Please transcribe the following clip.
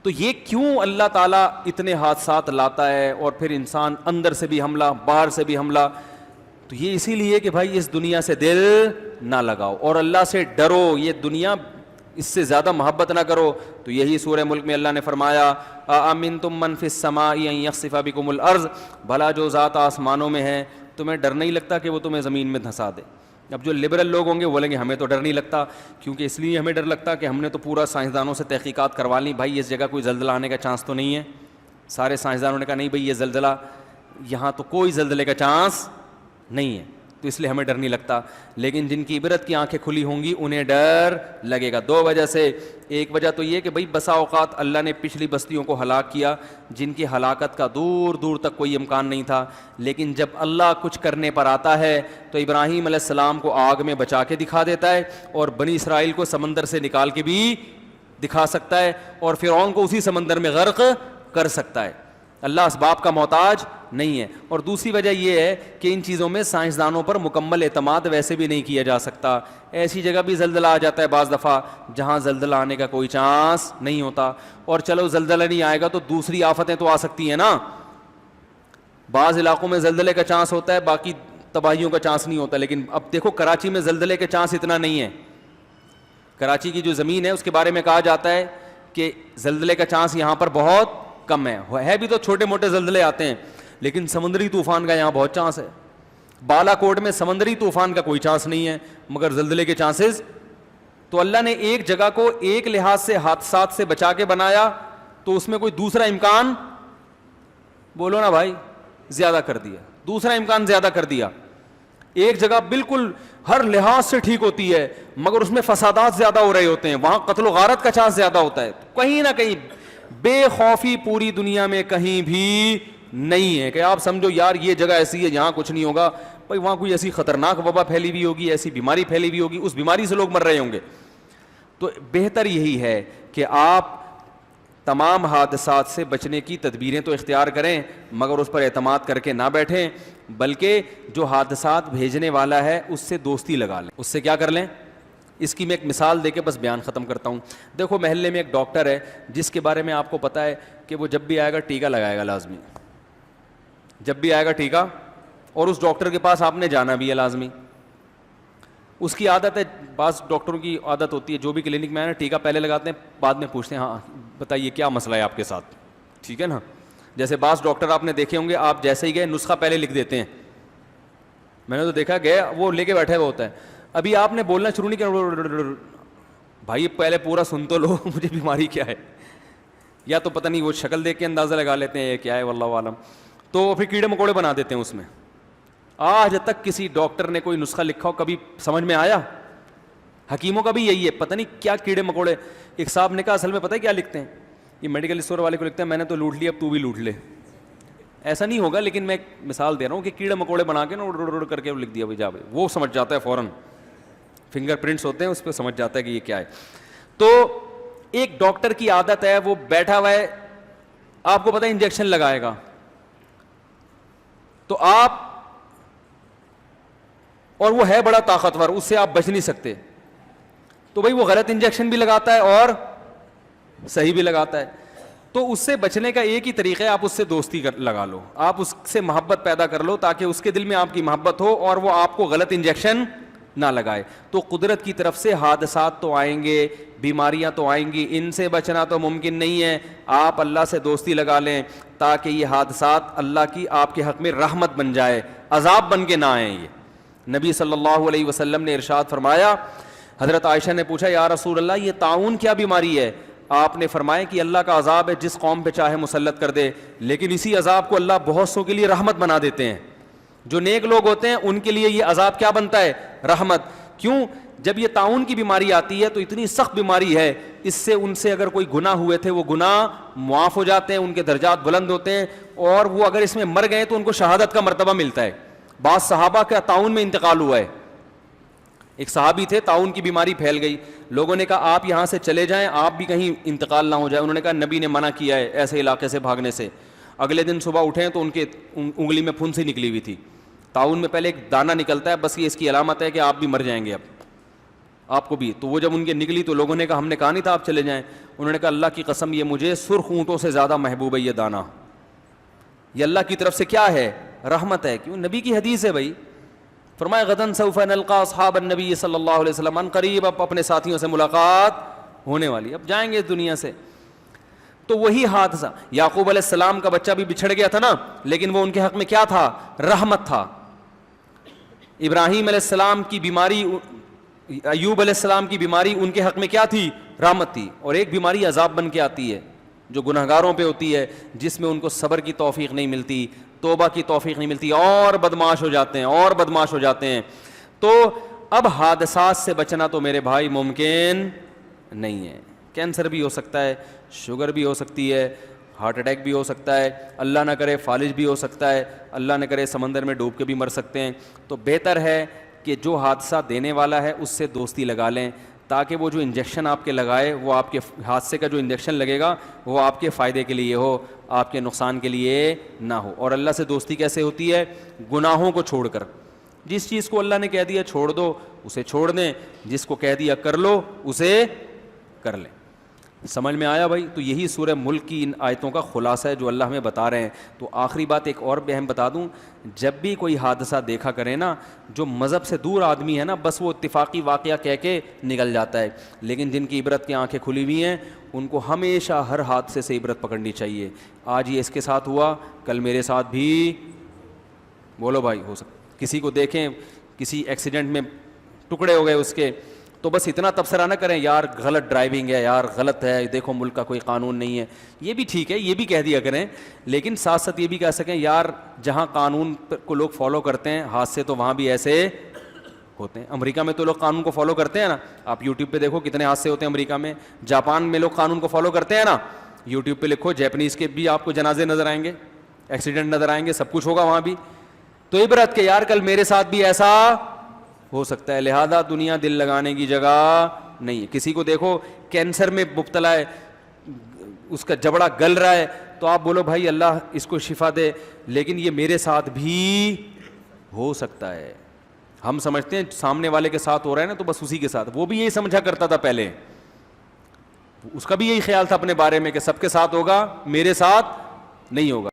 تو یہ کیوں اللہ تعالیٰ اتنے حادثات لاتا ہے اور پھر انسان اندر سے بھی حملہ باہر سے بھی حملہ؟ تو یہ اسی لیے کہ بھائی اس دنیا سے دل نہ لگاؤ اور اللہ سے ڈرو، یہ دنیا اس سے زیادہ محبت نہ کرو. تو یہی سورہ ملک میں اللہ نے فرمایا اَأَمِنْتُم مَّن فِي السَّمَاءِ أَن يَخْسِفَ بِكُمُ الْأَرْضَ، بھلا جو ذات آسمانوں میں ہے تمہیں ڈر نہیں لگتا کہ وہ تمہیں زمین میں دھنسا دے؟ اب جو لبرل لوگ ہوں گے بولیں گے ہمیں تو ڈر نہیں لگتا، کیونکہ اس لیے ہمیں ڈر لگتا کہ ہم نے تو پورا سائنسدانوں سے تحقیقات کروا لی، بھائی اس جگہ کوئی زلزلہ آنے کا چانس تو نہیں ہے. سارے سائنسدانوں نے کہا نہیں بھائی یہ زلزلہ یہاں تو کوئی زلزلے کا چانس نہیں ہے، تو اس لیے ہمیں ڈر نہیں لگتا. لیکن جن کی عبرت کی آنکھیں کھلی ہوں گی انہیں ڈر لگے گا. دو وجہ سے، ایک وجہ تو یہ کہ بھئی بسا اوقات اللہ نے پچھلی بستیوں کو ہلاک کیا جن کی ہلاکت کا دور دور تک کوئی امکان نہیں تھا، لیکن جب اللہ کچھ کرنے پر آتا ہے تو ابراہیم علیہ السلام کو آگ میں بچا کے دکھا دیتا ہے اور بنی اسرائیل کو سمندر سے نکال کے بھی دکھا سکتا ہے اور فرعون کو اسی سمندر میں غرق کر سکتا ہے. اللہ اسباب کا محتاج نہیں ہے. اور دوسری وجہ یہ ہے کہ ان چیزوں میں سائنسدانوں پر مکمل اعتماد ویسے بھی نہیں کیا جا سکتا. ایسی جگہ بھی زلزلہ آ جاتا ہے بعض دفعہ جہاں زلزلہ آنے کا کوئی چانس نہیں ہوتا. اور چلو زلزلہ نہیں آئے گا تو دوسری آفتیں تو آ سکتی ہیں نا. بعض علاقوں میں زلزلے کا چانس ہوتا ہے، باقی تباہیوں کا چانس نہیں ہوتا. لیکن اب دیکھو کراچی میں زلزلے کے چانس اتنا نہیں ہے. کراچی کی جو زمین ہے اس کے بارے میں کہا جاتا ہے کہ زلزلے کا چانس یہاں پر بہت کم ہے بھی تو چھوٹے موٹے زلزلے آتے ہیں لیکن سمندری طوفان کا یہاں بہت چانس ہے. بالا کوٹ میں سمندری طوفان کا کوئی چانس نہیں ہے مگر زلزلے کے چانسز. تو اللہ نے ایک جگہ کو ایک لحاظ سے حادثات سے بچا کے بنایا تو اس میں کوئی دوسرا امکان بولو نا بھائی زیادہ کر دیا، دوسرا امکان زیادہ کر دیا. ایک جگہ بالکل ہر لحاظ سے ٹھیک ہوتی ہے مگر اس میں فسادات زیادہ ہو رہے ہوتے ہیں، وہاں قتل و غارت کا چانس زیادہ ہوتا ہے. کہیں نہ کہیں بے خوفی پوری دنیا میں کہیں بھی نہیں ہے کہ آپ سمجھو یار یہ جگہ ایسی ہے یہاں کچھ نہیں ہوگا. بھائی وہاں کوئی ایسی خطرناک وبا پھیلی ہوئی ہوگی، ایسی بیماری پھیلی ہوئی ہوگی، اس بیماری سے لوگ مر رہے ہوں گے. تو بہتر یہی ہے کہ آپ تمام حادثات سے بچنے کی تدبیریں تو اختیار کریں مگر اس پر اعتماد کر کے نہ بیٹھیں، بلکہ جو حادثات بھیجنے والا ہے اس سے دوستی لگا لیں. اس سے کیا کر لیں؟ اس کی میں ایک مثال دے کے بس بیان ختم کرتا ہوں. دیکھو محلے میں ایک ڈاکٹر ہے جس کے بارے میں آپ کو پتہ ہے کہ وہ جب بھی آئے گا ٹیکہ لگائے گا لازمی، جب بھی آئے گا ٹیکہ، اور اس ڈاکٹر کے پاس آپ نے جانا بھی ہے لازمی. اس کی عادت ہے، بعض ڈاکٹروں کی عادت ہوتی ہے جو بھی کلینک میں آئے نا ٹیکہ پہلے لگاتے ہیں بعد میں پوچھتے ہیں ہاں بتائیے کیا مسئلہ ہے آپ کے ساتھ، ٹھیک ہے نا. جیسے بعض ڈاکٹر آپ نے دیکھے ہوں گے آپ جیسے ہی گئے نسخہ پہلے لکھ دیتے ہیں. میں نے تو دیکھا گئے وہ لے کے بیٹھے ہوئے ہوتا ہے، ابھی آپ نے بولنا شروع نہیں کیا بھائی پہلے پورا سن تو لو مجھے بیماری کیا ہے، یا تو پتہ نہیں وہ شکل دیکھ کے اندازہ لگا لیتے ہیں یہ کیا ہے واللہ عالم، تو پھر کیڑے مکوڑے بنا دیتے ہیں اس میں. آج تک کسی ڈاکٹر نے کوئی نسخہ لکھا ہو کبھی سمجھ میں آیا؟ حکیموں کا بھی یہی ہے، پتہ نہیں کیا کیڑے مکوڑے. ایک صاحب نے کہا اصل میں پتہ ہے کیا لکھتے ہیں، یہ میڈیکل اسٹور والے کو لکھتے ہیں میں نے تو لوٹ لیا اب تو بھی لوٹ لے. ایسا نہیں ہوگا لیکن میں ایک مثال دے رہا ہوں کہ کیڑے مکوڑے بنا کے نا اڑ کر کے لکھ دیا بھائی جا بھائی، وہ سمجھ جاتا ہے فوراً، فنگر پرنٹس ہوتے ہیں اس پہ سمجھ جاتا ہے کہ یہ کیا ہے. تو ایک ڈاکٹر کی عادت ہے وہ بیٹھا ہوا ہے، آپ کو پتہ ہے انجیکشن لگائے گا تو آپ، اور وہ ہے بڑا طاقتور اس سے آپ بچ نہیں سکتے، تو بھائی وہ غلط انجیکشن بھی لگاتا ہے اور صحیح بھی لگاتا ہے. تو اس سے بچنے کا ایک ہی طریقہ ہے آپ اس سے دوستی لگا لو، آپ اس سے محبت پیدا کر لو تاکہ اس کے دل میں آپ کی محبت ہو اور وہ آپ کو غلط انجیکشن نہ لگائے. تو قدرت کی طرف سے حادثات تو آئیں گے، بیماریاں تو آئیں گی، ان سے بچنا تو ممکن نہیں ہے. آپ اللہ سے دوستی لگا لیں تاکہ یہ حادثات اللہ کی آپ کے حق میں رحمت بن جائے، عذاب بن کے نہ آئیں. یہ نبی صلی اللہ علیہ وسلم نے ارشاد فرمایا، حضرت عائشہ نے پوچھا یا رسول اللہ یہ طاعون کیا بیماری ہے؟ آپ نے فرمایا کہ اللہ کا عذاب ہے جس قوم پہ چاہے مسلط کر دے، لیکن اسی عذاب کو اللہ بہت سو کے لیے رحمت بنا دیتے ہیں. جو نیک لوگ ہوتے ہیں ان کے لیے یہ عذاب کیا بنتا ہے؟ رحمت. کیوں؟ جب یہ طاعون کی بیماری آتی ہے تو اتنی سخت بیماری ہے، اس سے ان سے اگر کوئی گناہ ہوئے تھے وہ گناہ معاف ہو جاتے ہیں، ان کے درجات بلند ہوتے ہیں، اور وہ اگر اس میں مر گئے تو ان کو شہادت کا مرتبہ ملتا ہے. بعض صحابہ کا طاعون میں انتقال ہوا ہے. ایک صحابی تھے، طاعون کی بیماری پھیل گئی، لوگوں نے کہا آپ یہاں سے چلے جائیں، آپ بھی کہیں انتقال نہ ہو جائے. انہوں نے کہا نبی نے منع کیا ہے ایسے علاقے سے بھاگنے سے. اگلے دن صبح اٹھیں تو ان کے انگلی میں پھنسی نکلی ہوئی تھی. طاعون میں پہلے ایک دانہ نکلتا ہے، بس یہ اس کی علامت ہے کہ آپ بھی مر جائیں گے. آپ کو بھی. تو وہ جب ان کے نکلی تو لوگوں نے کہا ہم نے کہا نہیں تھا آپ چلے جائیں. انہوں نے کہا اللہ کی قسم یہ مجھے سرخ اونٹوں سے زیادہ محبوب ہے یہ دانہ. یہ اللہ کی طرف سے کیا ہے؟ رحمت ہے. کیوں؟ نبی کی حدیث ہے بھائی. فرمایا غدن سوف نلقى اصحاب النبی صلی اللہ علیہ وسلم، ان قریب اب اپنے ساتھیوں سے ملاقات ہونے والی، اب جائیں گے اس دنیا سے. تو وہی حادثہ یعقوب علیہ السلام کا بچہ بھی بچھڑ گیا تھا نا، لیکن وہ ان کے حق میں کیا تھا؟ رحمت تھا. ابراہیم علیہ السلام کی بیماری، ایوب علیہ السلام کی بیماری ان کے حق میں کیا تھی؟ رحمت تھی. اور ایک بیماری عذاب بن کے آتی ہے جو گنہگاروں پہ ہوتی ہے، جس میں ان کو صبر کی توفیق نہیں ملتی، توبہ کی توفیق نہیں ملتی، اور بدمعاش ہو جاتے ہیں اور بدمعاش ہو جاتے ہیں. تو اب حادثات سے بچنا تو میرے بھائی ممکن نہیں ہے. کینسر بھی ہو سکتا ہے، شوگر بھی ہو سکتی ہے، ہارٹ اٹیک بھی ہو سکتا ہے، اللہ نہ کرے فالج بھی ہو سکتا ہے، اللہ نہ کرے سمندر میں ڈوب کے بھی مر سکتے ہیں. تو بہتر ہے کہ جو حادثہ دینے والا ہے اس سے دوستی لگا لیں، تاکہ وہ جو انجیکشن آپ کے لگائے وہ آپ کے حادثے کا جو انجیکشن لگے گا وہ آپ کے فائدے کے لیے ہو، آپ کے نقصان کے لیے نہ ہو. اور اللہ سے دوستی کیسے ہوتی ہے؟ گناہوں کو چھوڑ کر. جس چیز کو اللہ نے کہہ دیا چھوڑ دو اسے چھوڑ دیں، جس کو کہہ دیا کر لو اسے کر لیں. سمجھ میں آیا بھائی؟ تو یہی سورہ ملک کی ان آیتوں کا خلاصہ ہے جو اللہ ہمیں بتا رہے ہیں. تو آخری بات ایک اور بھی اہم بتا دوں، جب بھی کوئی حادثہ دیکھا کریں نا، جو مذہب سے دور آدمی ہے نا بس وہ اتفاقی واقعہ کہہ کے نکل جاتا ہے، لیکن جن کی عبرت کی آنکھیں کھلی ہوئی ہیں ان کو ہمیشہ ہر حادثے سے عبرت پکڑنی چاہیے. آج یہ اس کے ساتھ ہوا، کل میرے ساتھ بھی بولو بھائی ہو سکتا. کسی کو دیکھیں کسی ایکسیڈنٹ میں ٹکڑے ہو گئے اس کے، تو بس اتنا تبصرہ نہ کریں یار غلط ڈرائیونگ ہے، یار غلط ہے، دیکھو ملک کا کوئی قانون نہیں ہے. یہ بھی ٹھیک ہے، یہ بھی کہہ دیا کریں، لیکن ساتھ ساتھ یہ بھی کہہ سکیں یار جہاں قانون کو لوگ فالو کرتے ہیں حادثے تو وہاں بھی ایسے ہوتے ہیں. امریکہ میں تو لوگ قانون کو فالو کرتے ہیں نا، آپ یوٹیوب پہ دیکھو کتنے حادثے ہوتے ہیں امریکہ میں. جاپان میں لوگ قانون کو فالو کرتے ہیں نا، یوٹیوب پہ لکھو جیپنیز کے بھی آپ کو جنازے نظر آئیں گے، ایکسیڈنٹ نظر آئیں گے، سب کچھ ہوگا وہاں بھی. تو عبرت کہ یار کل میرے ساتھ بھی ایسا ہو سکتا ہے. لہذا دنیا دل لگانے کی جگہ نہیں ہے. کسی کو دیکھو کینسر میں مبتلا ہے، اس کا جبڑا گل رہا ہے، تو آپ بولو بھائی اللہ اس کو شفا دے، لیکن یہ میرے ساتھ بھی ہو سکتا ہے. ہم سمجھتے ہیں سامنے والے کے ساتھ ہو رہا ہے نا تو بس اسی کے ساتھ. وہ بھی یہی سمجھا کرتا تھا پہلے، اس کا بھی یہی خیال تھا اپنے بارے میں کہ سب کے ساتھ ہوگا میرے ساتھ نہیں ہوگا.